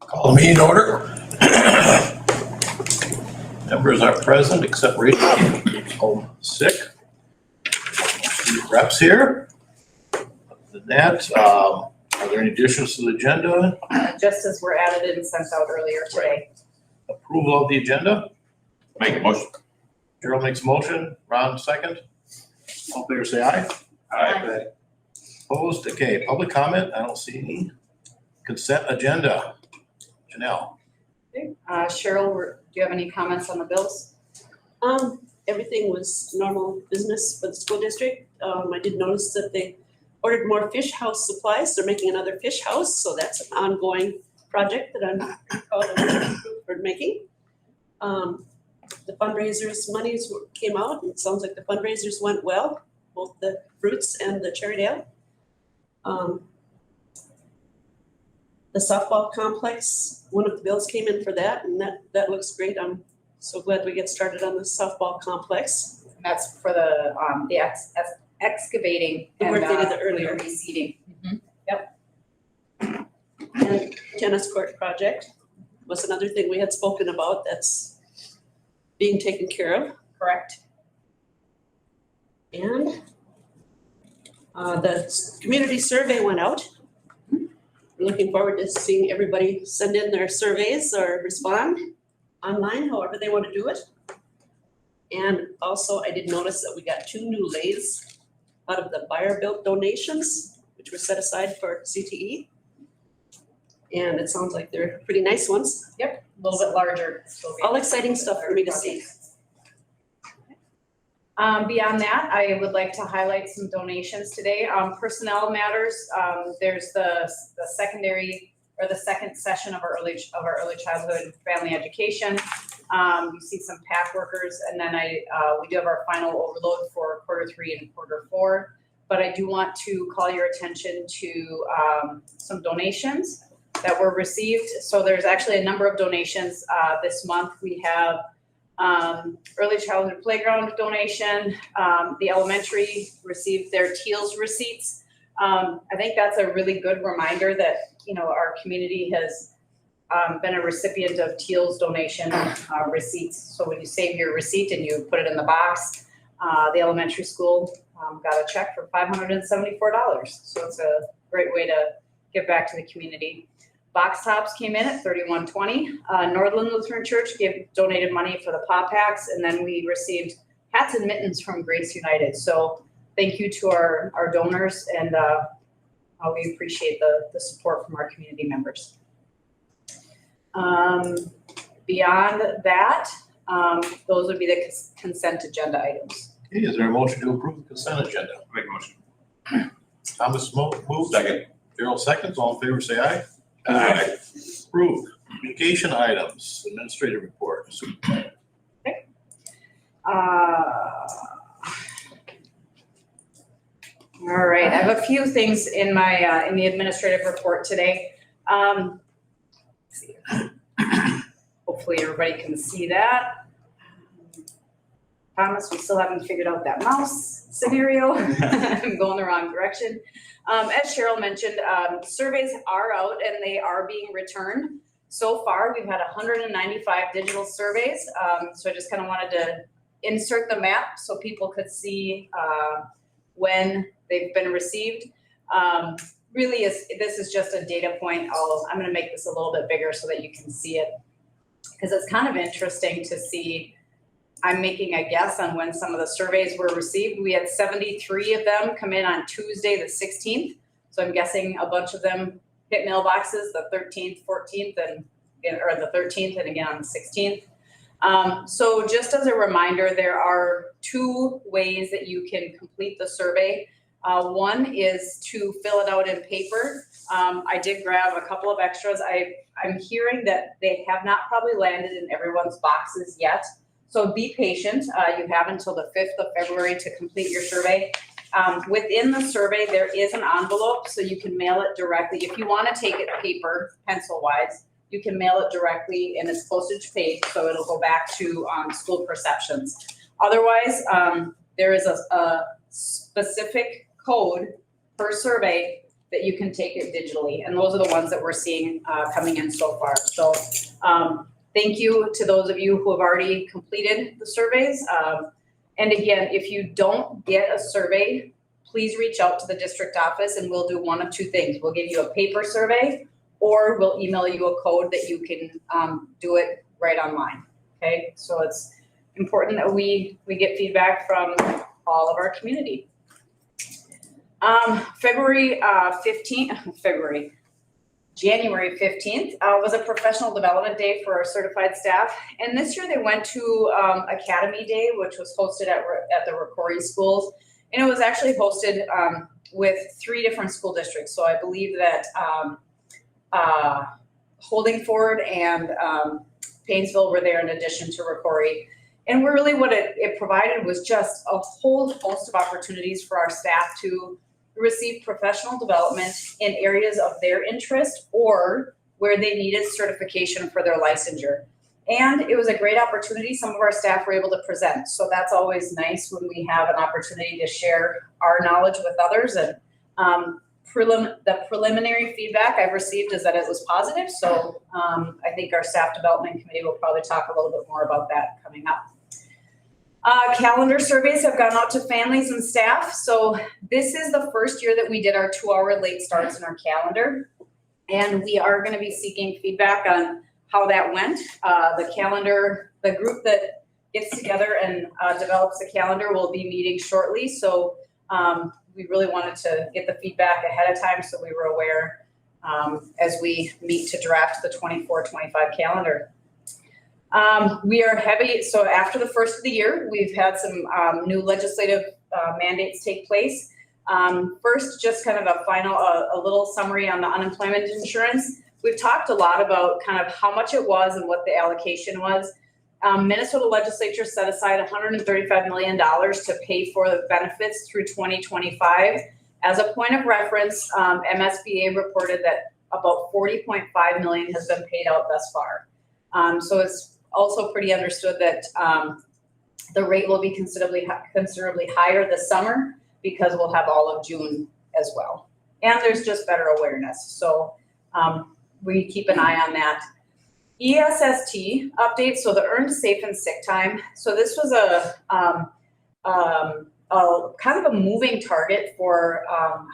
Call the meeting order. Members are present except Rachel, home sick. Reps here. Other than that, are there any additions to the agenda? Just as were added and sent out earlier today. Approval of the agenda? Make a motion. Gerald makes a motion, Ron second. All in favor say aye. Aye. Opposed? Okay, public comment? I don't see any. Consent agenda. Janelle? Cheryl, do you have any comments on the bills? Everything was normal business for the school district. I did notice that they ordered more fish house supplies. They're making another fish house, so that's an ongoing project that I'm proud of making. The fundraisers monies came out, and it sounds like the fundraisers went well, both the fruits and the cherry dale. The softball complex, one of the bills came in for that, and that looks great. I'm so glad we get started on the softball complex. And that's for the excavating The and work they did earlier. reseeding. And tennis court project was another thing we had spoken about that's being taken care of. Correct. And the community survey went out. We're looking forward to seeing everybody send in their surveys or respond online, however they want to do it. And also, I did notice that we got 2 new lathes out of the buyer-built donations, which were set aside for CTE. And it sounds like they're pretty nice ones. Yep, a little bit larger. All exciting stuff for me to see. Beyond that, I would like to highlight some donations today. Personnel matters, there's the secondary or the second session of our early childhood family education. You see some PAC workers, and then we do have our final overload for Q3 and Q4. But I do want to call your attention to some donations that were received. So there's actually a number of donations this month. We have early childhood playground donation. The elementary received their TEALS receipts. I think that's a really good reminder that, our community has been a recipient of TEALS donation receipts. So when you save your receipt and you put it in the box, the elementary school got a check for $574. So it's a great way to give back to the community. Box tops came in at $31.20. Northland Lutheran Church donated money for the pop packs, and then we received hats and mittens from Grace United. So thank you to our donors, and we appreciate the support from our community members. Beyond that, those would be the consent agenda items. Okay, is there a motion to approve the consent agenda? Make a motion. Thomas moves. Second. Gerald seconds. All in favor say aye. Aye. Approved. Communication items, administrative report. All right, I have a few things in my in the administrative report today. Let's see. Hopefully everybody can see that. Thomas, we still haven't figured out that mouse scenario. I'm going the wrong direction. As Cheryl mentioned, surveys are out and they are being returned. So far, we've had 195 digital surveys. So I just kind of wanted to insert the map so people could see when they've been received. Really, this is just a data point. I'm going to make this a little bit bigger so that you can see it, because it's kind of interesting to see. I'm making a guess on when some of the surveys were received. We had 73 of them come in on Tuesday, the 16th. So I'm guessing a bunch of them hit mailboxes the 13th, 14th, or the 13th, and again on the 16th. So just as a reminder, there are 2 ways that you can complete the survey. One is to fill it out in paper. I did grab a couple of extras. I'm hearing that they have not probably landed in everyone's boxes yet. So be patient. You have until the 5th of February to complete your survey. Within the survey, there is an envelope, so you can mail it directly. If you want to take it paper, pencil-wise, you can mail it directly, and it's postage paid, so it'll go back to school perceptions. Otherwise, there is a specific code per survey that you can take it digitally. And those are the ones that we're seeing coming in so far. So thank you to those of you who have already completed the surveys. And again, if you don't get a survey, please reach out to the district office and we'll do one of two things. We'll give you a paper survey or we'll email you a code that you can do it right online. Okay, so it's important that we get feedback from all of our community. January 15th was a professional development day for our certified staff. And this year they went to Academy Day, which was hosted at the Rocori schools. And it was actually hosted with 3 different school districts. So I believe that Holdingford and Paynesville were there in addition to Rocori. And really what it provided was just a whole host of opportunities for our staff to receive professional development in areas of their interest or where they needed certification for their licensure. And it was a great opportunity. Some of our staff were able to present. So that's always nice when we have an opportunity to share our knowledge with others. And the preliminary feedback I've received is that it was positive. So I think our staff development committee will probably talk a little bit more about that coming up. Calendar surveys have gone out to families and staff. So this is the first year that we did our 2-hour late starts in our calendar. And we are going to be seeking feedback on how that went. The group that gets together and develops the calendar will be meeting shortly. So we really wanted to get the feedback ahead of time so we were aware as we meet to draft the 24-25 calendar. We are heavy, so after the first of the year, we've had some new legislative mandates take place. First, just kind of a little summary on the unemployment insurance. We've talked a lot about kind of how much it was and what the allocation was. Minnesota legislature set aside $135 million to pay for the benefits through 2025. As a point of reference, MSBA reported that about $40.5 million has been paid out thus far. So it's also pretty understood that the rate will be considerably higher this summer because we'll have all of June as well. And there's just better awareness. So we keep an eye on that. ESST updates, so the earned safe and sick time. So this was a kind of a moving target for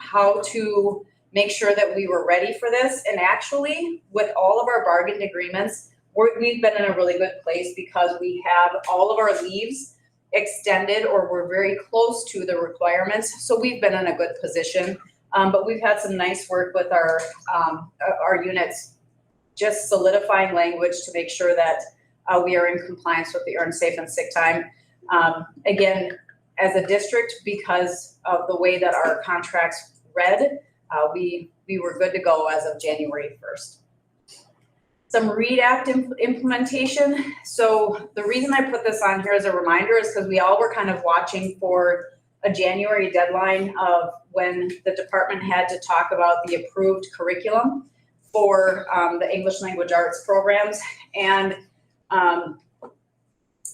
how to make sure that we were ready for this. And actually, with all of our bargained agreements, we've been in a really good place because we have all of our leaves extended or we're very close to the requirements. So we've been in a good position, but we've had some nice work with our units, just solidifying language to make sure that we are in compliance with the earned safe and sick time. Again, as a district, because of the way that our contracts read, we were good to go as of January 1st. Some READ Act implementation. So the reason I put this on here as a reminder is because we all were kind of watching for a January deadline of when the department had to talk about the approved curriculum for the English language arts programs. And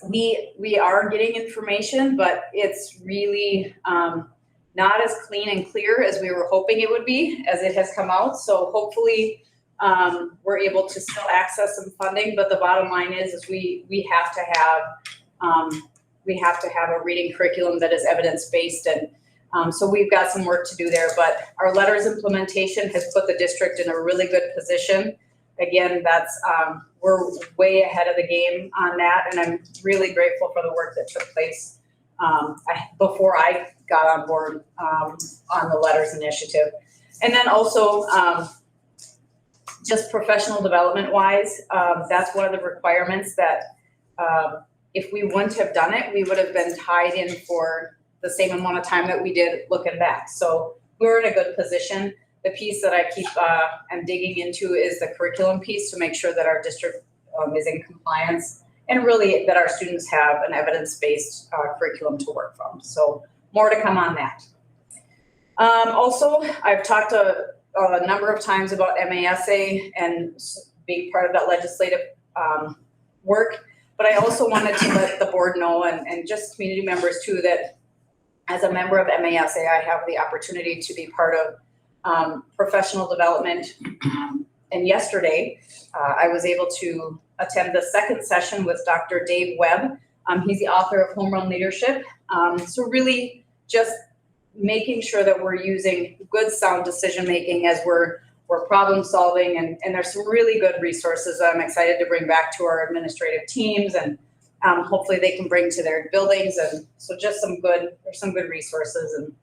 we are getting information, but it's really not as clean and clear as we were hoping it would be as it has come out. So hopefully we're able to still access some funding, but the bottom line is we have to have a reading curriculum that is evidence-based, and so we've got some work to do there. But our letters implementation has put the district in a really good position. Again, that's we're way ahead of the game on that, and I'm really grateful for the work that took place before I got on board on the letters initiative, and then also. Just professional development wise, that's one of the requirements that if we wouldn't have done it, we would have been tied in for the same amount of time that we did looking back. So we're in a good position. The piece that I keep am digging into is the curriculum piece to make sure that our district is in compliance and really that our students have an evidence-based curriculum to work from. So more to come on that. Also, I've talked a number of times about MASA and being part of that legislative work, but I also wanted to let the board know and just community members too that as a member of MASA, I have the opportunity to be part of professional development. And yesterday, I was able to attend the second session with Dr. Dave Webb. He's the author of Home Run Leadership. So really just making sure that we're using good sound decision-making as we're problem solving, and there's some really good resources that I'm excited to bring back to our administrative teams, and hopefully they can bring to their buildings. And so just there's some good resources, and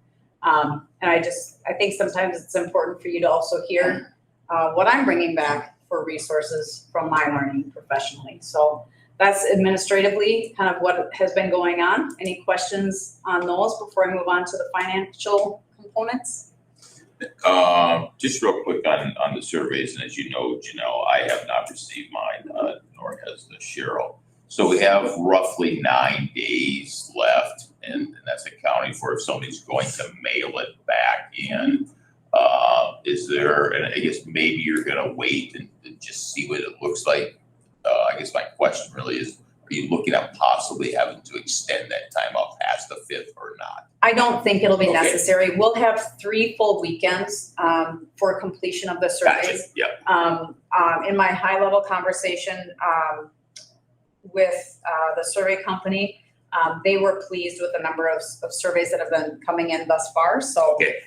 I think sometimes it's important for you to also hear what I'm bringing back for resources from my learning professionally. So that's administratively kind of what has been going on. Any questions on those before I move on to the financial components? Just real quick on the surveys, and as you know, Janelle, I have not received mine, nor has the Cheryl. So we have roughly 9 days left, and that's accounting for if somebody's going to mail it back in. Is there, and I guess maybe you're gonna wait and just see what it looks like. I guess my question really is, are you looking at possibly having to extend that time up past the 5th or not? I don't think it'll be Okay. necessary. We'll have 3 full weekends for completion of the surveys. Gotcha. Yep. In my high-level conversation with the survey company, they were pleased with the number of surveys that have been coming in thus far. So Okay.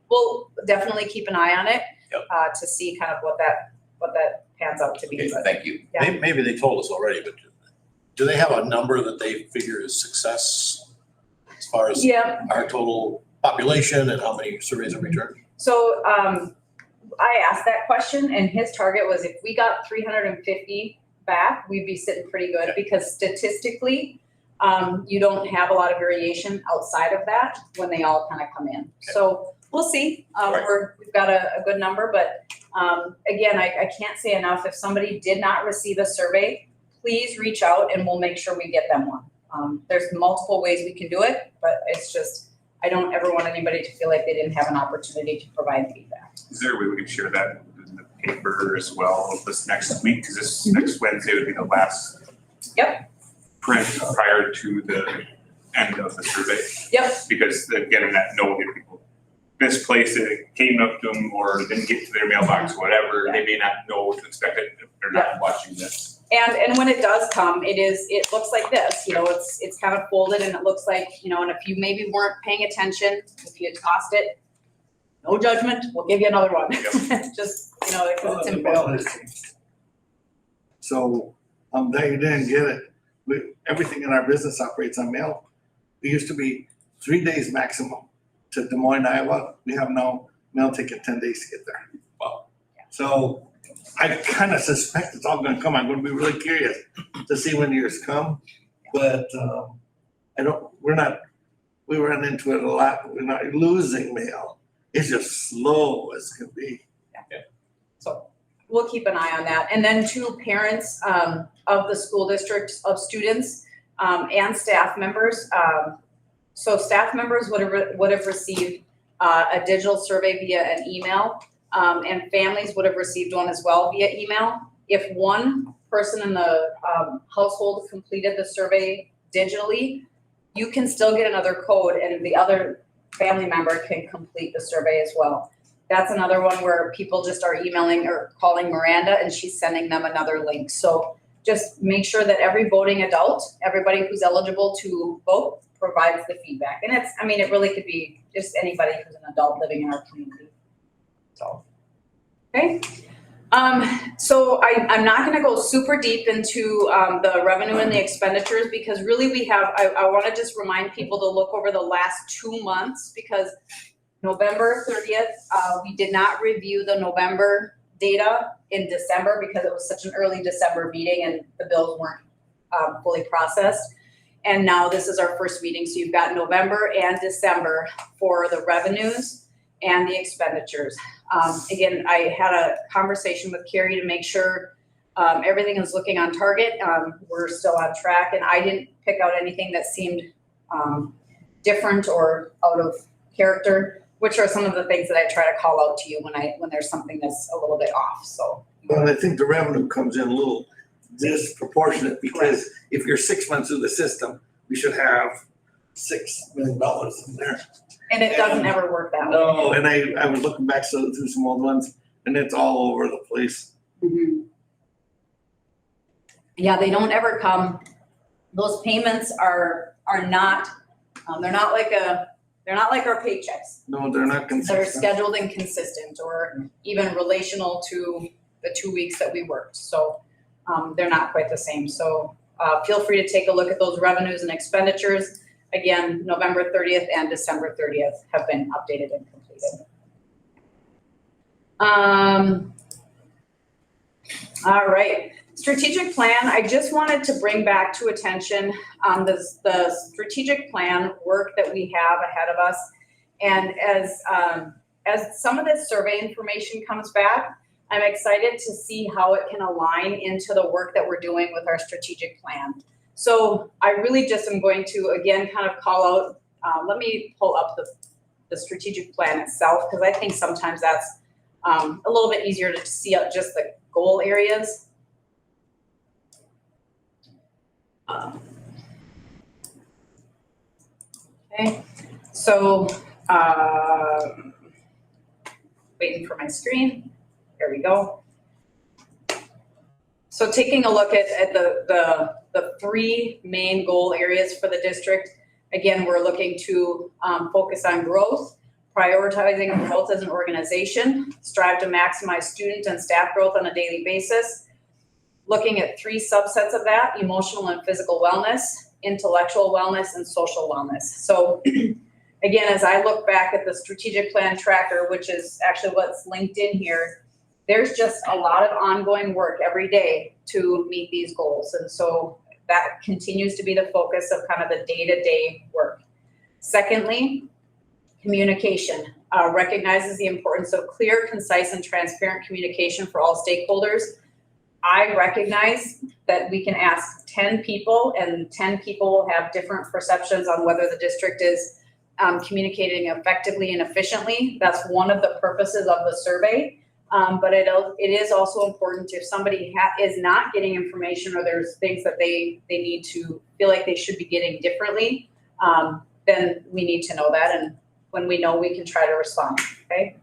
we'll definitely keep an eye on it Yep. to see kind of what that pans out to be. Okay, But thank you. Yeah. Maybe they told us already, but do they have a number that they figure is success as far as yeah, our total population and how many surveys are returned? so I asked that question, and his target was if we got 350 back, we'd be sitting pretty good, because statistically, you don't have a lot of variation outside of that when they all kind of come in. So we'll see. Right. We've got a good number, but again, I can't say enough. If somebody did not receive a survey, please reach out and we'll make sure we get them one. There's multiple ways we can do it, but it's just, I don't ever want anybody to feel like they didn't have an opportunity to provide feedback. Is there a way we can share that in the paper as well this next week? Because this next Wednesday would be the last print prior to the end of the survey. Yep. Because again, that no, if people misplaced it, came up to them, or didn't get to their mailbox, whatever, they may not know what to expect if they're not watching this. And when it does come, it looks like this, it's kind of folded, and it looks like, and if you maybe weren't paying attention, if you had tossed it, no judgment, we'll give you another one. Just, because it's important. So they didn't get it. Everything in our business operates on mail. It used to be 3 days maximum to Des Moines, Iowa. We have now mail taking 10 days to get there. Wow. So I kind of suspect it's all going to come. I'm going to be really curious to see when yours come. But we run into it a lot. We're not losing mail. It's just slow as can be. So we'll keep an eye on that. And then to parents of the school district, of students and staff members. So staff members would have received a digital survey via an email, and families would have received one as well via email. If one person in the household completed the survey digitally, you can still get another code, and the other family member can complete the survey as well. That's another one where people just are emailing or calling Miranda, and she's sending them another link. So just make sure that every voting adult, everybody who's eligible to vote, provides the feedback. And it really could be just anybody who's an adult living in our community. So, okay. So I'm not going to go super deep into the revenue and the expenditures, because really I want to just remind people to look over the last 2 months, because November 30th, we did not review the November data in December because it was such an early December meeting and the bills weren't fully processed. And now this is our first meeting. So you've got November and December for the revenues and the expenditures. Again, I had a conversation with Carrie to make sure everything is looking on target. We're still on track, and I didn't pick out anything that seemed different or out of character, which are some of the things that I try to call out to you when there's something that's a little bit off. So, But I think the revenue comes in a little disproportionate, because if you're 6 months through the system, we should have $6 million in there. And it doesn't ever work that way. No, and I was looking back through some old ones, and it's all over the place. Mhm. Yeah, they don't ever come. Those payments are not, they're not like our paychecks. No, they're not They're consistent. scheduled and consistent, or even relational to the 2 weeks that we worked. So they're not quite the same. So feel free to take a look at those revenues and expenditures. Again, November 30th and December 30th have been updated and completed. All right, strategic plan. I just wanted to bring back to attention the strategic plan work that we have ahead of us. And as some of this survey information comes back, I'm excited to see how it can align into the work that we're doing with our strategic plan. So I really just am going to, again, kind of call out, let me pull up the strategic plan itself, because I think sometimes that's a little bit easier to see out just the goal areas. Okay, so waiting for my screen. There we go. So taking a look at the 3 main goal areas for the district, again, we're looking to focus on growth, prioritizing growth as an organization, strive to maximize student and staff growth on a daily basis, looking at 3 subsets of that: emotional and physical wellness, intellectual wellness, and social wellness. So again, as I look back at the strategic plan tracker, which is actually what's linked in here, there's just a lot of ongoing work every day to meet these goals. And so that continues to be the focus of kind of the day-to-day work. Secondly, communication recognizes the importance of clear, concise, and transparent communication for all stakeholders. I recognize that we can ask 10 people, and 10 people will have different perceptions on whether the district is communicating effectively and efficiently. That's one of the purposes of the survey. But it is also important if somebody is not getting information, or there's things that they need to feel like they should be getting differently, then we need to know that. And when we know, we can try to respond, okay?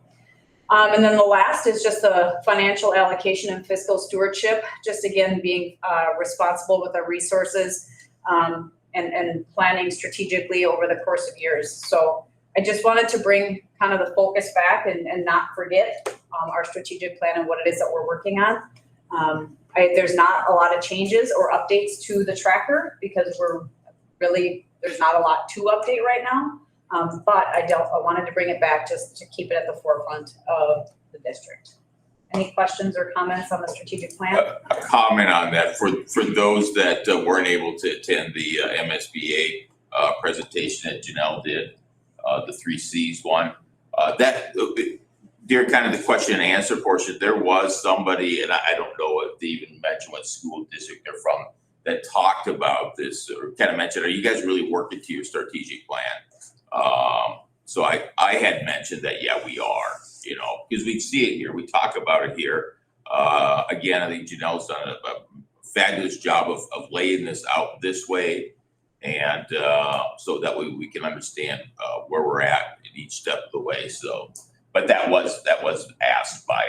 And then the last is just the financial allocation and fiscal stewardship, just again, being responsible with our resources and planning strategically over the course of years. So I just wanted to bring kind of the focus back and not forget our strategic plan and what it is that we're working on. There's not a lot of changes or updates to the tracker because there's not a lot to update right now. But I wanted to bring it back just to keep it at the forefront of the district. Any questions or comments on the strategic plan? A comment on that for those that weren't able to attend the MSBA presentation that Janelle did, the 3 C's one. During kind of the question and answer portion, there was somebody, and I don't know if they even mentioned what school district they're from, that talked about this or kind of mentioned, are you guys really working to your strategic plan? So I had mentioned that, yeah, we are, because we see it here, we talk about it here. Again, I think Janelle's done a fabulous job of laying this out this way. And so that way we can understand where we're at in each step of the way. So, but that was asked by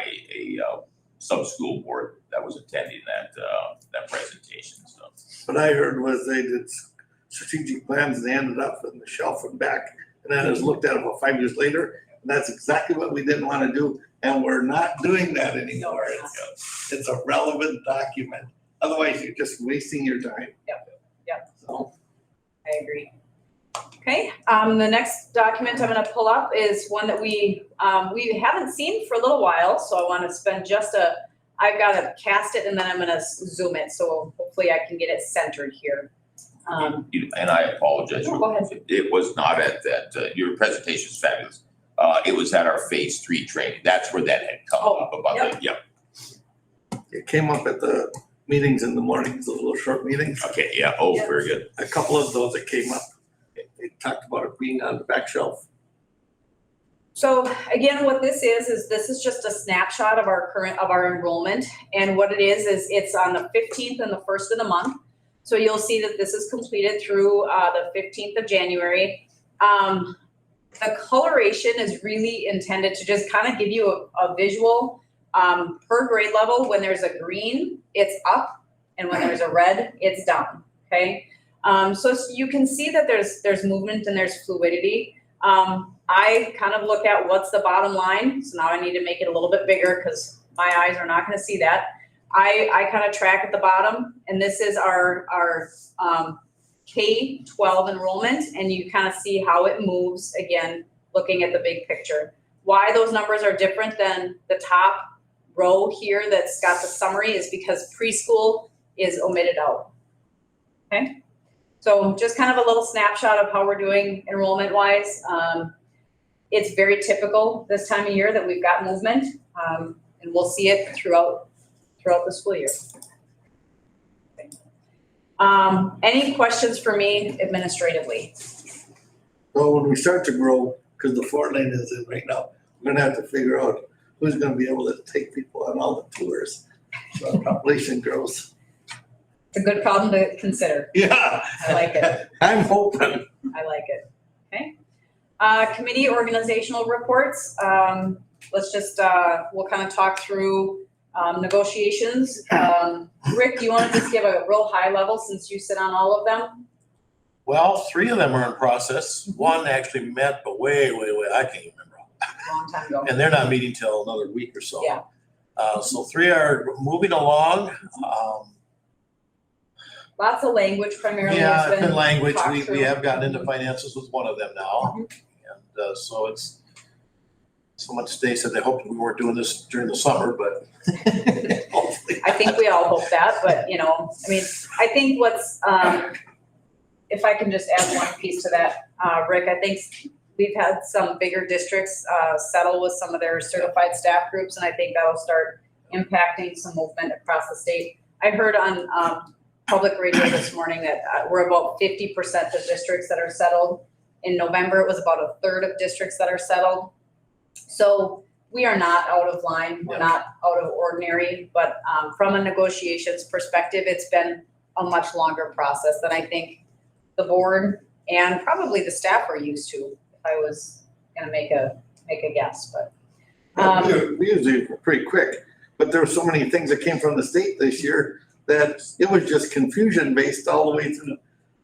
some school board that was attending that presentation. So, What I heard was they did strategic plans and they ended up in the shelf and back, and then it was looked at about 5 years later. And that's exactly what we didn't want to do, and we're not doing that anymore. It's a relevant document. Otherwise, you're just wasting your time. Yep. So. I agree. Okay, the next document I'm going to pull up is one that we haven't seen for a little while, so I want to spend I've got to cast it and then I'm going to zoom it, so hopefully I can get it centered here. and I apologize. Go ahead. It was not at that, your presentation is fabulous. It was at our phase 3 training. That's where that had come up about yep. It came up at the meetings in the mornings, those little short meetings. Okay, yeah, oh, Yep. very good. A couple of those that came up, they talked about it being on the back shelf. So again, what this is this is just a snapshot of our enrollment, and what it is it's on the 15th and the 1st of the month. So you'll see that this is completed through the 15th of January. The coloration is really intended to just kind of give you a visual per grade level. When there's a green, it's up, and when there's a red, it's down, okay? So you can see that there's movement and there's fluidity. I kind of look at what's the bottom line, so now I need to make it a little bit bigger because my eyes are not gonna see that. I kind of track at the bottom, and this is our K-12 enrollment, and you kind of see how it moves, again, looking at the big picture. Why those numbers are different than the top row here that's got the summary is because preschool is omitted out, okay? So just kind of a little snapshot of how we're doing enrollment-wise. It's very typical this time of year that we've got movement, and we'll see it throughout the school year. Any questions for me administratively? Well, when we start to grow, because the Fort Lane is in right now, we're gonna have to figure out who's gonna be able to take people on all the tours. So the population grows. It's a good problem to consider. Yeah. I like it. I'm hoping. I like it. Okay. Committee organizational reports. Let's just, we'll kind of talk through negotiations. Rick, do you want to just give a real high level since you sit on all of them? Well, 3 of them are in process. One actually met, but way, I can't even remember. A long time ago. And they're not meeting till another week or so. Yeah. So 3 are moving along. Lots of language primarily. Yeah, has it's been language. talked We through. have gotten into finances with one of them now. And so it's, someone today said they hoped we weren't doing this during the summer, but hopefully. I think we all hope that, but you know, I mean, I think what's, if I can just add one piece to that, Rick, I think we've had some bigger districts settle with some of their certified staff groups, and I think that'll start impacting some movement across the state. I heard on public radio this morning that we're about 50% of districts that are settled. In November, it was about a third of districts that are settled. So we are not out of line, we're not out of ordinary, but from a negotiations perspective, it's been a much longer process than I think the board and probably the staff are used to, if I was gonna make a guess, but. We usually are pretty quick, but there were so many things that came from the state this year that it was just confusion based all the way through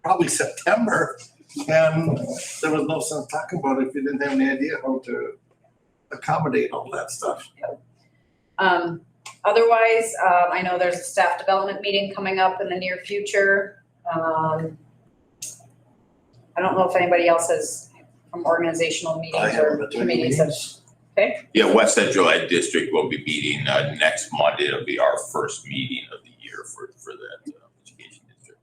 probably September. And there was no sense talking about it if you didn't have any idea how to accommodate all that stuff. Otherwise, I know there's a staff development meeting coming up in the near future. I don't know if anybody else has from organizational I meetings haven't or been to any committees. meetings. Okay, Yeah, West Central Ed District will be meeting next Monday. It'll be our first meeting of the year for that education district.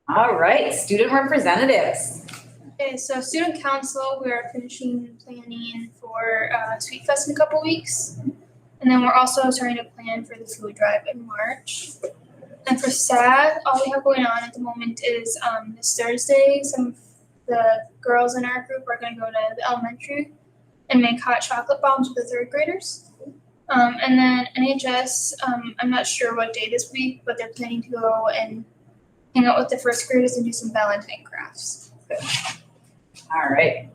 all right, student representatives. Okay, so student council, we are finishing planning for Sweet Fest in a couple weeks. And then we're also starting to plan for the food drive in March. And for SAD, all we have going on at the moment is this Thursday, some of the girls in our group are gonna go to the elementary and make hot chocolate bombs with the 3rd graders. And then NHS, I'm not sure what day this week, but they're planning to go and hang out with the 1st graders and do some Valentine crafts. All right,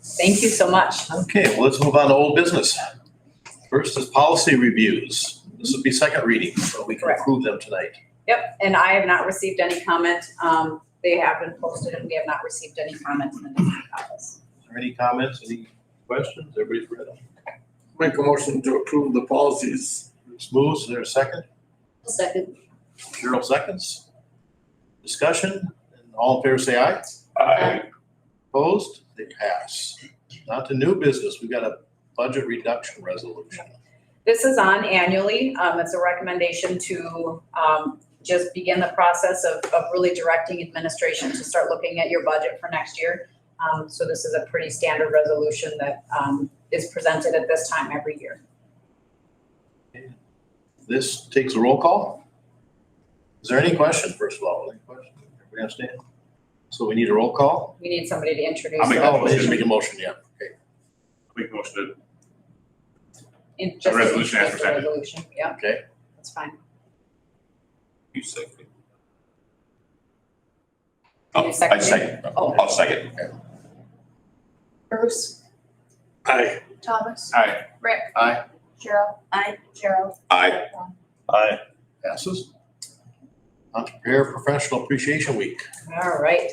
thank you so much. Okay, well, let's move on to old business. First is policy reviews. This would be second reading, so we can Correct. approve them tonight. Yep, and I have not received any comment. They have been posted and we have not received any comments in the district office. Is there any comments, any questions? Everybody's read them. Make a motion to approve the policies. Bruce moves, is there a second? Second. Cheryl seconds. Discussion, and all in favor say aye. Opposed? They pass. Now to new business, we've got a budget reduction resolution. This is on annually. It's a recommendation to just begin the process of really directing administration to start looking at your budget for next year. So this is a pretty standard resolution that is presented at this time every year. This takes a roll call. Is there any question, first of all? Any question? Everybody understand? So we need a roll call? We need somebody to introduce. I'll make the- that Oh, we need to make a motion, yeah. Okay. Make a motion to just resolution as introduce the presented. resolution. Yeah, Okay. that's fine. You second. Oh, I second. second. Oh. I'll second. Bruce, Aye. Thomas, Aye. Rick, Aye. Cheryl. Aye. Cheryl. Aye. Aye. Passes. On to Paraprofessional Appreciation Week. All right.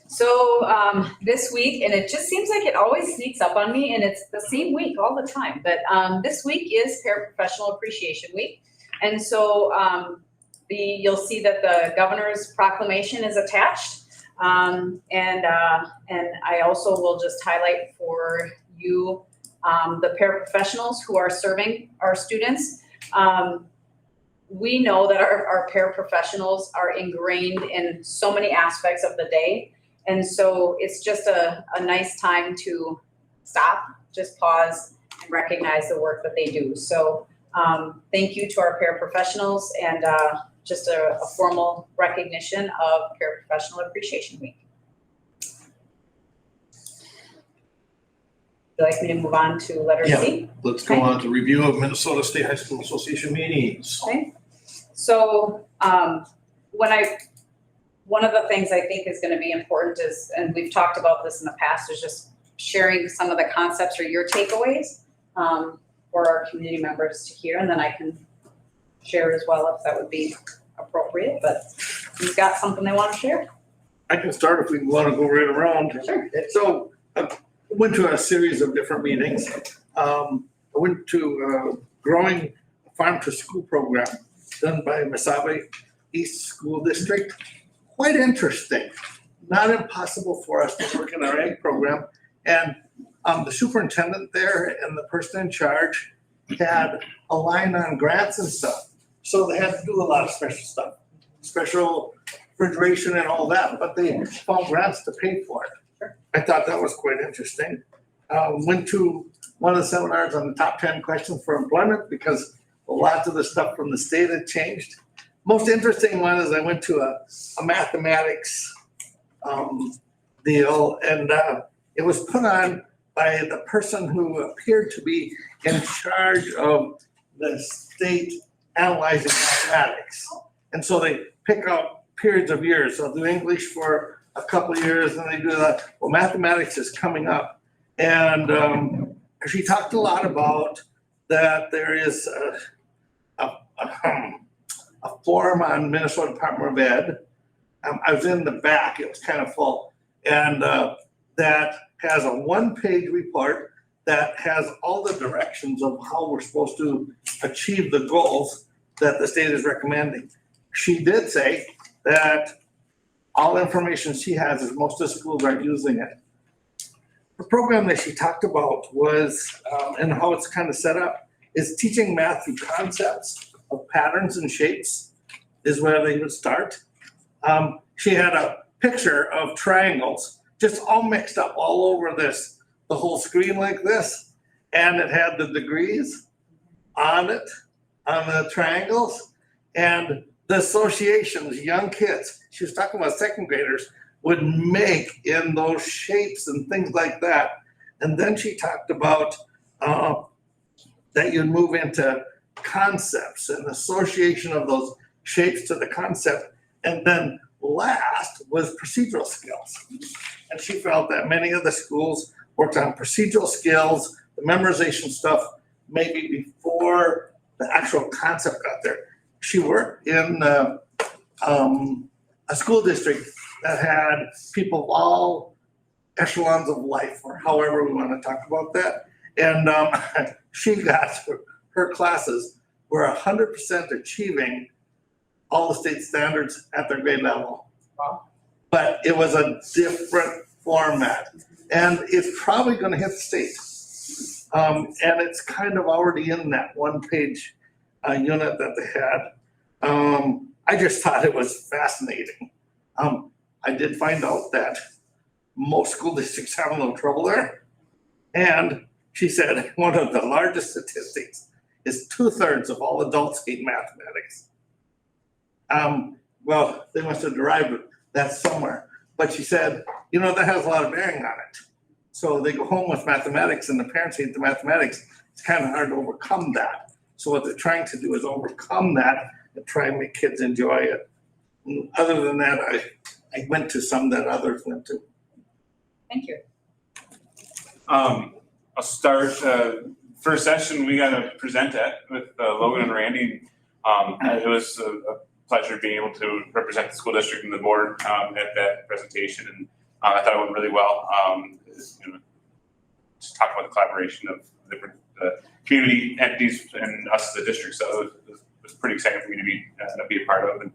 So this week, and it just seems like it always sneaks up on me, and it's the same week all the time, but this week is Paraprofessional Appreciation Week. And so you'll see that the governor's proclamation is attached. And I also will just highlight for you the paraprofessionals who are serving our students. We know that our paraprofessionals are ingrained in so many aspects of the day. And so it's just a nice time to stop, just pause, and recognize the work that they do. So thank you to our paraprofessionals, and just a formal recognition of Paraprofessional Appreciation Week. Would you like me to move on to letter C? Let's go on to review of Minnesota State High School Association meetings. Okay. So one of the things I think is going to be important is, and we've talked about this in the past, is just sharing some of the concepts or your takeaways for our community members to hear, and then I can share as well if that would be appropriate. But you've got something they want to share? I can start if we want to go right around. Sure. So I went to a series of different meetings. I went to Growing Farm to School program done by Mesabi East School District. Quite interesting. Not impossible for us to work in our ag program. And the superintendent there and the person in charge had a line on grants and stuff. So they had to do a lot of special stuff, special refrigeration and all that, but they found grants to pay for it. I thought that was quite interesting. Went to one of the seminars on the top 10 questions for employment because a lot of the stuff from the state had changed. Most interesting one is I went to a mathematics deal, and it was put on by the person who appeared to be in charge of the state analyzing mathematics. And so they pick out periods of years. So they'll do English for a couple of years, and they do that. Well, mathematics is coming up. And she talked a lot about that there is a forum on Minnesota Department of Ed. I was in the back, it was kind of full. And that has a one-page report that has all the directions of how we're supposed to achieve the goals that the state is recommending. She did say that all information she has is most of the schools aren't using it. The program that she talked about was, and how it's kind of set up, is teaching math through concepts of patterns and shapes is where they would start. She had a picture of triangles just all mixed up all over the whole screen like this. And it had the degrees on it, on the triangles, and the associations young kids, she was talking about second graders, would make in those shapes and things like that. And then she talked about that you'd move into concepts and association of those shapes to the concept. And then last was procedural skills. And she felt that many of the schools worked on procedural skills, the memorization stuff, maybe before the actual concept got there. She worked in a school district that had people of all echelons of life, or however we want to talk about that. And she got her classes were 100% achieving all the state standards at their grade level. Wow. But it was a different format, and it's probably going to hit the state. And it's kind of already in that one-page unit that they had. I just thought it was fascinating. I did find out that most school districts have a little trouble there. And she said one of the largest statistics is 2/3 of all adults hate mathematics. Well, they must have derived that somewhere. But she said, that has a lot of bearing on it. So they go home with mathematics and the parents hate the mathematics. It's kind of hard to overcome that. So what they're trying to do is overcome that and try and make kids enjoy it. And other than that, I went to some that others went to. Thank you. I'll start, first session we got to present at with Logan and Randy. It was a pleasure being able to represent the school district and the board at that presentation, and I thought it went really well. You know, just talk about the collaboration of different community entities and us as a district, so it was pretty exciting for me to be a part of. And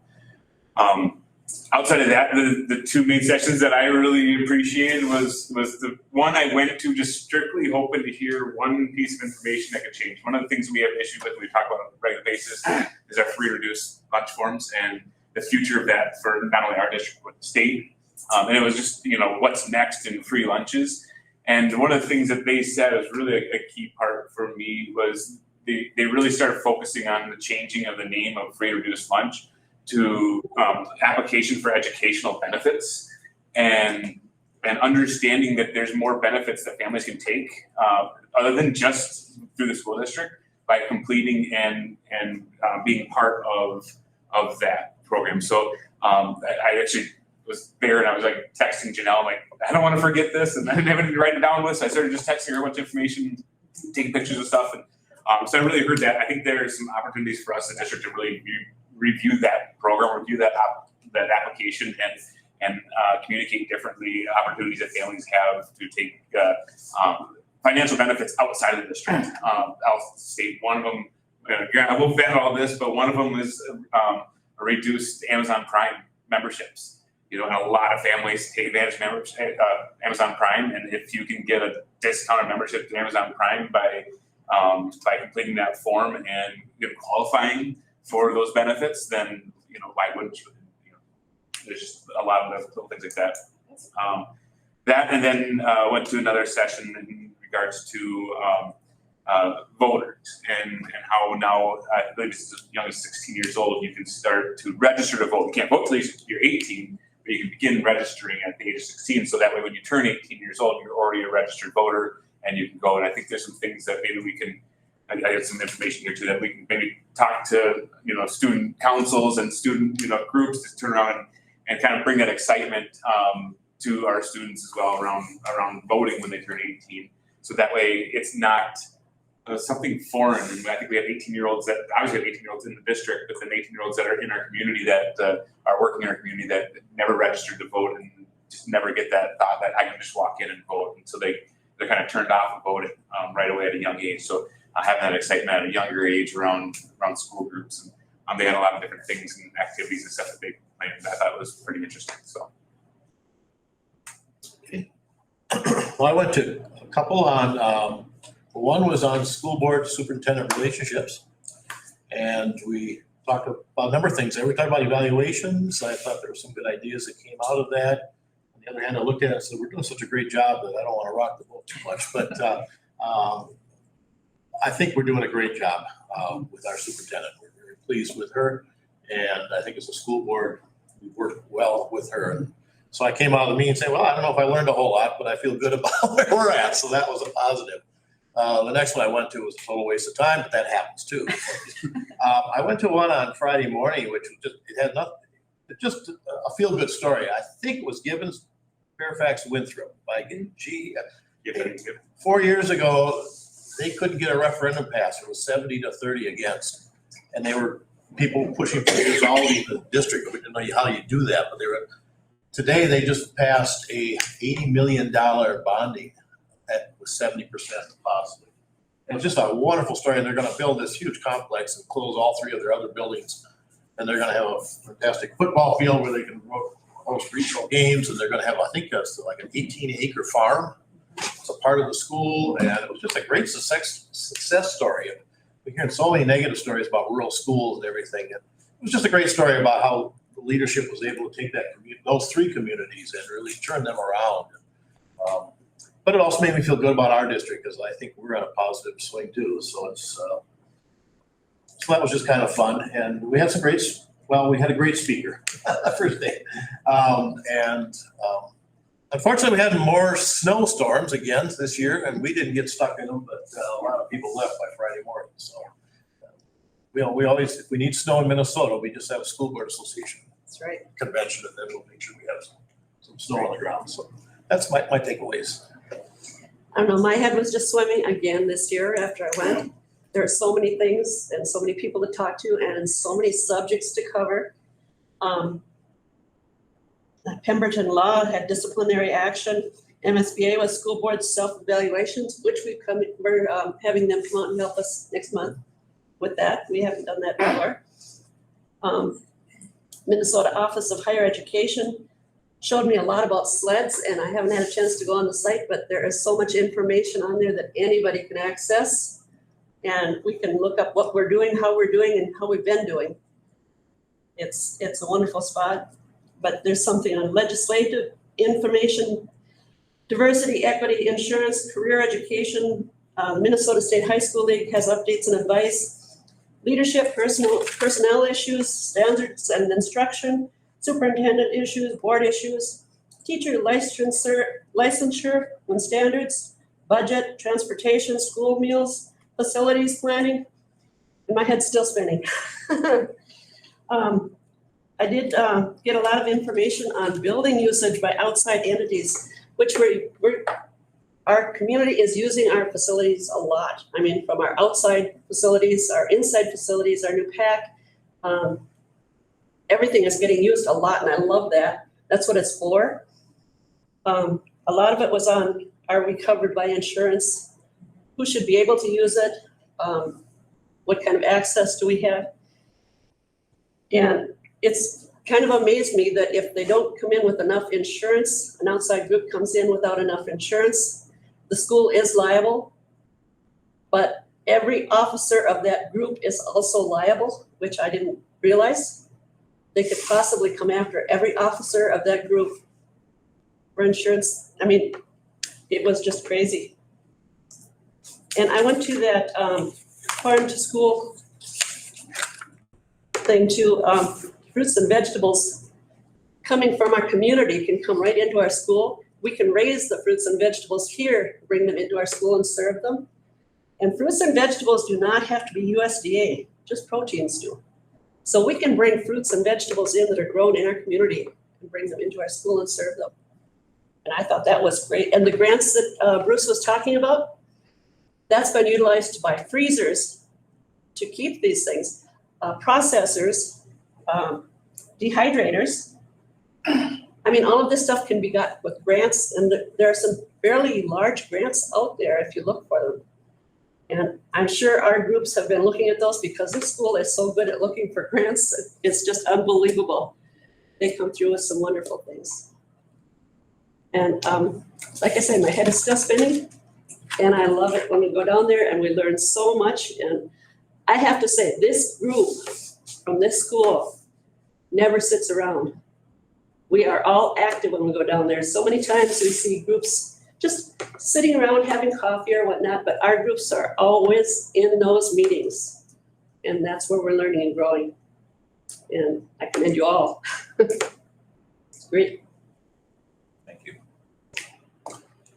outside of that, the two main sessions that I really appreciated was the one I went to just strictly hoping to hear one piece of information that could change. One of the things we have issues with, we talk about on a regular basis, is our free reduced lunch forms and the future of that for not only our district but the state. And it was just, you know, what's next in free lunches. And one of the things that they said was really a key part for me was they really started focusing on the changing of the name of free reduced lunch to application for educational benefits, and understanding that there's more benefits that families can take other than just through the school district by completing and being part of that program. So I actually was there and I was like texting Janelle, like, I don't want to forget this, and I didn't have anything to write it down with, so I started just texting her a bunch of information, taking pictures of stuff, and so I really heard that. I think there's some opportunities for us, the district, to really review that program, review that application, and communicate differently opportunities that families have to take financial benefits outside of the district. I'll state one of them. I won't vet all this, but one of them is a reduced Amazon Prime memberships. You know, and a lot of families take advantage of Amazon Prime, and if you can get a discounted membership to Amazon Prime by completing that form and qualifying for those benefits, then, you know, why wouldn't you? You know, there's just a lot of little things like that. That, and then went to another session in regards to voters and how now, I believe it's as young as 16 years old, you can start to register to vote. You can't vote till you're 18, but you can begin registering at the age of 16. So that way, when you turn 18 years old, you're already a registered voter, and you can go. And I think there's some things that maybe we can. I got some information here too that we can maybe talk to, you know, student councils and student, you know, groups to turn around and kind of bring that excitement to our students as well around voting when they turn 18. So that way it's not something foreign. And I think we have 18-year-olds that obviously have 18-year-olds in the district, but then 18-year-olds that are in our community that are working in our community that never registered to vote and just never get that thought that I can just walk in and vote. And so they're kind of turned off of voting right away at a young age. So having that excitement at a younger age around school groups, and they had a lot of different things and activities and stuff that they planned. I thought was pretty interesting. So, okay. Well, I went to a couple on. One was on school board superintendent relationships, and we talked about a number of things there. We talked about evaluations. I thought there were some good ideas that came out of that. On the other hand, I looked at it and said, we're doing such a great job that I don't want to rock the boat too much, but I think we're doing a great job with our superintendent. We're very pleased with her, and I think as a school board, we worked well with her. And so I came out of the meeting saying, well, I don't know if I learned a whole lot, but I feel good about where we're at, so that was a positive. The next one I went to was a total waste of time, but that happens too. I went to one on Friday morning, which was just a feel-good story. I think it was Gibbons, Fairfax, Winthrop. By 4 years ago, they couldn't get a referendum passed. It was 70-30 against. And they were people pushing for dissolving the district. We didn't know how you do that, but today they just passed a $80 million bonding that was 70% positive. It was just a wonderful story. And they're going to build this huge complex and close all three of their other buildings. And they're going to have a fantastic football field where they can host regional games. And they're going to have, I think that's like an 18-acre farm. It's a part of the school, and it was just a great success story. We're hearing so many negative stories about rural schools and everything. And it was just a great story about how the leadership was able to take those three communities and really turn them around. But it also made me feel good about our district because I think we're on a positive swing too. So so that was just kind of fun, and we had we had a great speaker first day, unfortunately, we had more snowstorms again this year, and we didn't get stuck in them, but a lot of people left by Friday morning. So we always, if we need snow in Minnesota, we just have a school board association. That's right. convention, and then we'll make sure we have some snow on the ground. So that's my takeaways. I don't know, my head was just swimming again this year after I went. There are so many things and so many people to talk to and so many subjects to cover. Pemberton Law had disciplinary action. MSBA was school board self-evaluations, which we're having them come out and help us next month with that. We haven't done that before. Minnesota Office of Higher Education showed me a lot about sleds, and I haven't had a chance to go on the site, but there is so much information on there that anybody can access. And we can look up what we're doing, how we're doing, and how we've been doing. It's a wonderful spot, but there's something on legislative information, diversity, equity, insurance, career education. Minnesota State High School League has updates and advice, leadership, personnel issues, standards and instruction, superintendent issues, board issues, teacher licensure and standards, budget, transportation, school meals, facilities planning, and my head's still spinning. I did get a lot of information on building usage by outside entities, which our community is using our facilities a lot. I mean, from our outside facilities, our inside facilities, our new PAC, everything is getting used a lot, and I love that. That's what it's for. A lot of it was on, are we covered by insurance? Who should be able to use it? What kind of access do we have? And it's kind of amazed me that if they don't come in with enough insurance, an outside group comes in without enough insurance, the school is liable. But every officer of that group is also liable, which I didn't realize. They could possibly come after every officer of that group for insurance. I mean, it was just crazy. And I went to that farm to school thing too. Fruits and vegetables coming from our community can come right into our school. We can raise the fruits and vegetables here, bring them into our school and serve them. And fruits and vegetables do not have to be USDA, just proteins do. So we can bring fruits and vegetables in that are grown in our community and bring them into our school and serve them. And I thought that was great. And the grants that Bruce was talking about, that's been utilized to buy freezers to keep these things, processors, dehydrators. I mean, all of this stuff can be got with grants, and there are some fairly large grants out there if you look for them. And I'm sure our groups have been looking at those because this school is so good at looking for grants. It's just unbelievable. They come through with some wonderful things. And like I say, my head is still spinning, and I love it when we go down there and we learn so much. And I have to say, this group from this school never sits around. We are all active when we go down there. So many times we see groups just sitting around having coffee or whatnot, but our groups are always in those meetings. And that's where we're learning and growing. And I commend you all. It's great. Thank you.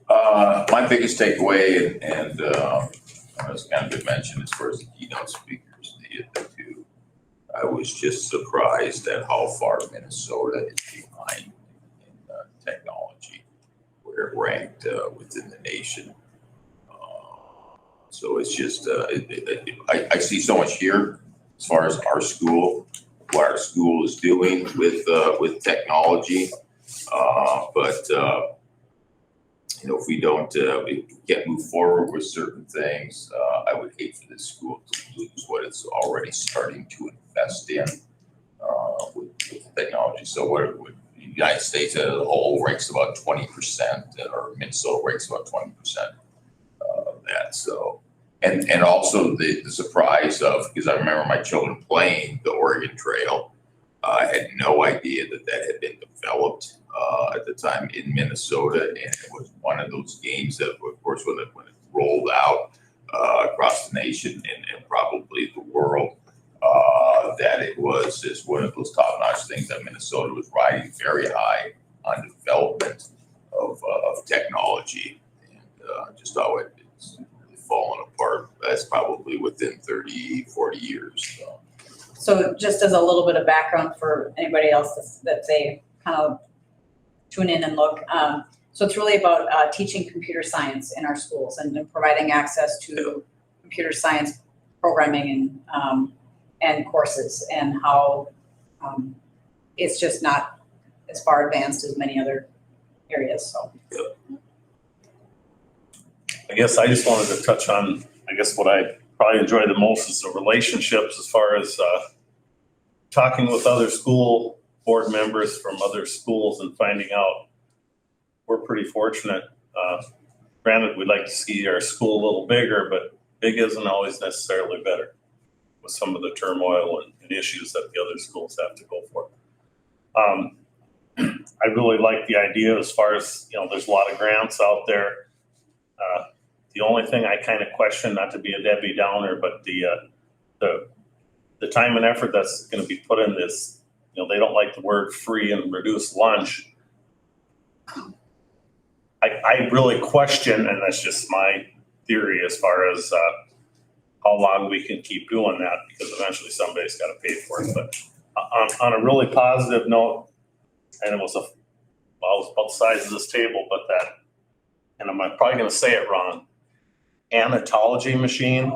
My biggest takeaway, and it's kind of been mentioned as far as the keynote speakers, the two, I was just surprised at how far Minnesota is behind in technology. We're ranked within the nation. So it's just, I see so much here as far as our school, what our school is doing with technology. But if we don't, we can't move forward with certain things, I would hate for this school to lose what it's already starting to invest in with technology. So what the United States as a whole ranks about 20%, or Minnesota ranks about 20% of that. So, and also the surprise of, because I remember my children playing the Oregon Trail. I had no idea that had been developed at the time in Minnesota, and it was one of those games that, of course, when it rolled out across the nation and probably the world, that it was just one of those top-notch things that Minnesota was riding very high on development of technology, and just how it's really fallen apart. That's probably within 30, 40 years. So So just as a little bit of background for anybody else that they kind of tune in and look. So it's really about teaching computer science in our schools and providing access to computer science programming and courses, and how it's just not as far advanced as many other areas, so. I guess I just wanted to touch on, I guess what I probably enjoy the most is the relationships, as far as talking with other school board members from other schools and finding out. We're pretty fortunate. Granted, we'd like to see our school a little bigger, but big isn't always necessarily better with some of the turmoil and issues that the other schools have to go for. I really like the idea as far as, there's a lot of grants out there. The only thing I kind of question, not to be a Debbie Downer, but the time and effort that's going to be put in this, they don't like the word free and reduced lunch. I really question, and that's just my theory as far as how long we can keep doing that, because eventually somebody's got to pay for it. But on a really positive note, and it was about the size of this table, but that, and I'm probably going to say it wrong, anatology machine,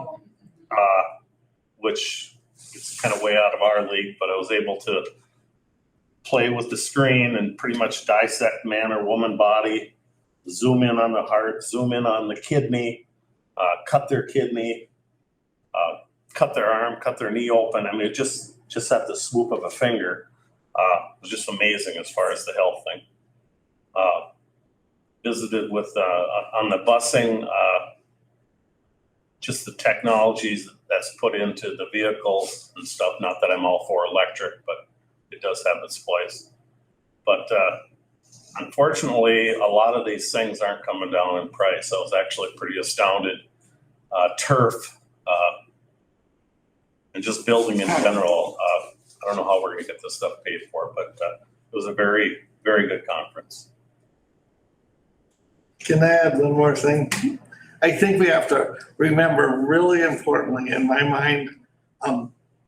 which is kind of way out of our league, but I was able to play with the screen and pretty much dissect man or woman body, zoom in on the heart, zoom in on the kidney, cut their kidney, cut their arm, cut their knee open. I mean, it just at the swoop of a finger. It was just amazing as far as the health thing. Visited with, on the busing, just the technologies that's put into the vehicles and stuff. Not that I'm all for electric, but it does have its place. But unfortunately, a lot of these things aren't coming down in price. I was actually pretty astounded. Turf and just building in general. I don't know how we're going to get this stuff paid for, but it was a very, very good conference. Can I add one more thing? I think we have to remember, really importantly in my mind,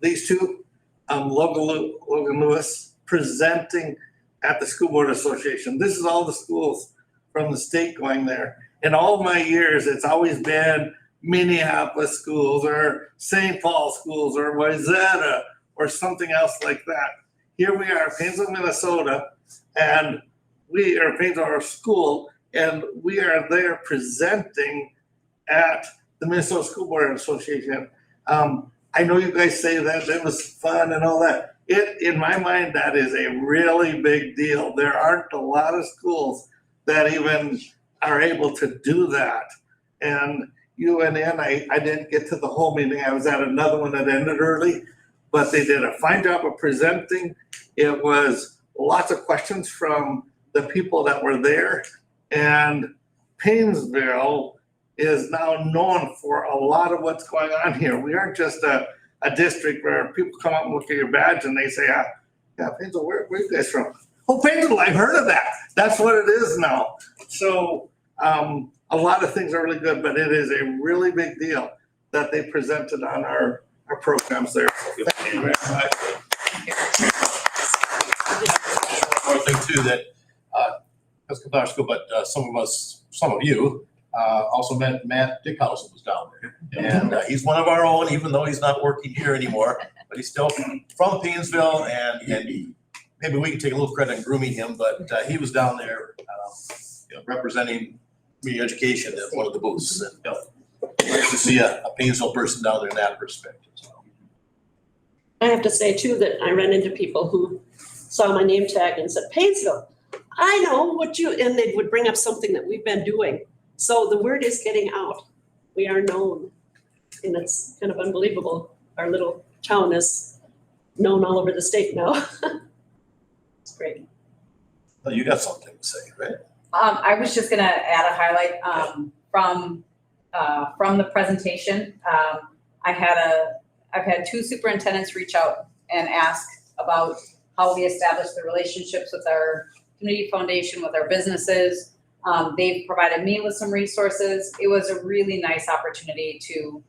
these two, Logan Lewis presenting at the School Board Association. This is all the schools from the state going there. In all my years, it's always been Minneapolis schools or St. Paul schools or Wayzata or something else like that. Here we are, Paynesville, Minnesota, and we are Paynesville school, and we are there presenting at the Minnesota School Board Association. I know you guys say that it was fun and all that. In my mind, that is a really big deal. There aren't a lot of schools that even are able to do that. And UNN, I didn't get to the whole meeting. I was at another one that ended early, but they did a fine job of presenting. It was lots of questions from the people that were there. And Paynesville is now known for a lot of what's going on here. We aren't just a district where people come up and look at your badge and they say, yeah, Paynesville, where are you guys from? Oh, Paynesville, I've heard of that. That's what it is now. So a lot of things are really good, but it is a really big deal that they presented on our programs there. So thank you very much. One thing too that, let's go back to school, but some of you, also met Matt Dickhausen was down there. And he's one of our own, even though he's not working here anymore, but he's still from Paynesville, and maybe we can take a little credit in grooming him, but he was down there representing community education at one of the booths. And nice to see a Paynesville person down there in that perspective. So. I have to say too that I ran into people who saw my name tag and said, Paynesville, I know what you, and they would bring up something that we've been doing. So the word is getting out. We are known, and it's kind of unbelievable. Our little town is known all over the state now. It's great. Well, you got something to say, right? I was just gonna add a highlight from the presentation. I've had two superintendents reach out and ask about how we establish the relationships with our community foundation, with our businesses. They've provided me with some resources. It was a really nice opportunity to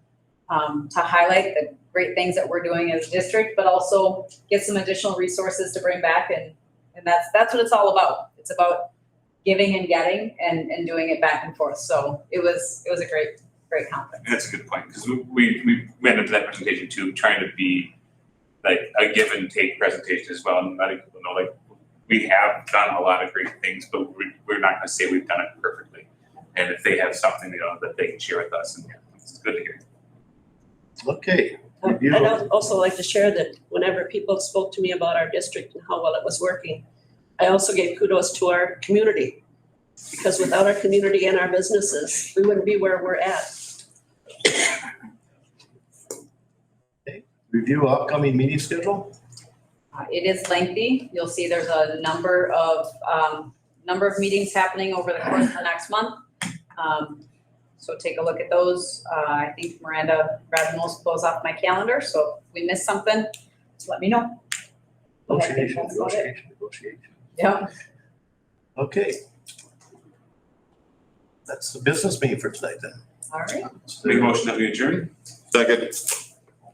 to highlight the great things that we're doing as a district, but also get some additional resources to bring back. And that's what it's all about. It's about giving and getting and doing it back and forth. So it was a great conference. And that's a good point, because we went into that presentation too, trying to be like a give and take presentation as well, and letting people know like we have done a lot of great things, but we're not gonna say we've done it perfectly. And if they have something, that they can share with us, and it's good to hear. Okay. I'd also like to share that whenever people spoke to me about our district and how well it was working, I also gave kudos to our community. Because without our community and our businesses, we wouldn't be where we're at. Review upcoming meeting schedule. It is lengthy. You'll see there's a number of meetings happening over the course of the next month. So take a look at those. I think Miranda grabbed most of those off my calendar, so if we missed something, just let me know. Negotiation. Yeah. Okay. That's the business meeting for tonight then. All right. Make a motion that we adjourn. Second.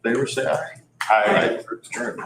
Favor say aye. Aye. Adjourn.